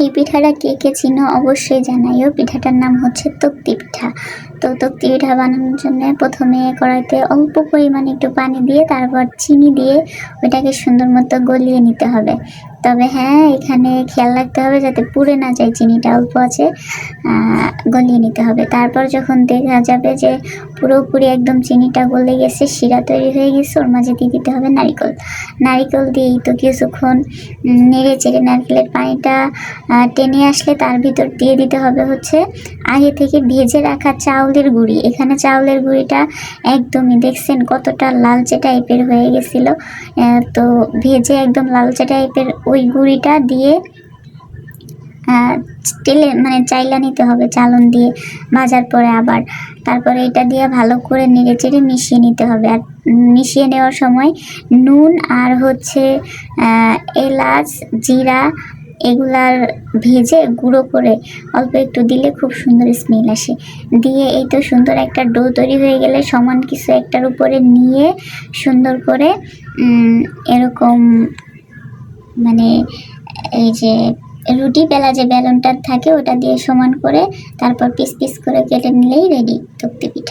এই পিঠাটা কে কে চিনো অবশ্যই জানাইও। পিঠাটার নাম হচ্ছে তক্তি পিঠা। তো তক্তি পিঠা বানানোর জন্য প্রথমে কড়াইতে অল্প পরিমাণে একটু পানি দিয়ে তারপর চিনি দিয়ে ওইটাকে সুন্দর মতো গলিয়ে নিতে হবে। তবে হ্যাঁ, এখানে খেয়াল রাখতে হবে যাতে পুড়ে না যায়, চিনিটা অল্প আছে গলিয়ে নিতে হবে। তারপর যখন দেখা যাবে যে পুরোপুরি একদম চিনিটা গলে গেছে, শিরা তৈরি হয়ে গেছে, ওর মাঝে দিয়ে দিতে হবে নারিকেল দিয়েই তো কিছুক্ষণ নেড়ে চেড়ে নারকেলের পানিটা টেনে আসলে তার ভিতর দিয়ে দিতে হবে হচ্ছে আগে থেকে ভেজে রাখা চাউলের গুঁড়ি। এখানে চাউলের গুঁড়িটা একদমই দেখছেন কতটা লালচে টাইপের হয়ে গেছিল, তো ভেজে একদম লালচে টাইপের ওই গুঁড়িটা দিয়ে তেলে চাইলা নিতে হবে চালন দিয়ে ভাজার পরে আবার। তারপরে এটা দিয়ে ভালো করে নেড়ে চেড়ে মিশিয়ে নিতে হবে। আর মিশিয়ে নেওয়ার সময় নুন আর হচ্ছে এলাচ জিরা এগুলার ভেজে গুঁড়ো করে অল্প একটু দিলে খুব সুন্দর স্মেল আসে। দিয়ে এই তো সুন্দর একটা ডো তৈরি হয়ে গেলে সমান কিছু একটার উপরে নিয়ে সুন্দর করে এরকম এই যে রুটি বেলা যে বেলনটা থাকে ওটা দিয়ে সমান করে তারপর পিস পিস করে কেটে নিলেই রেডি তক্তি পিঠা।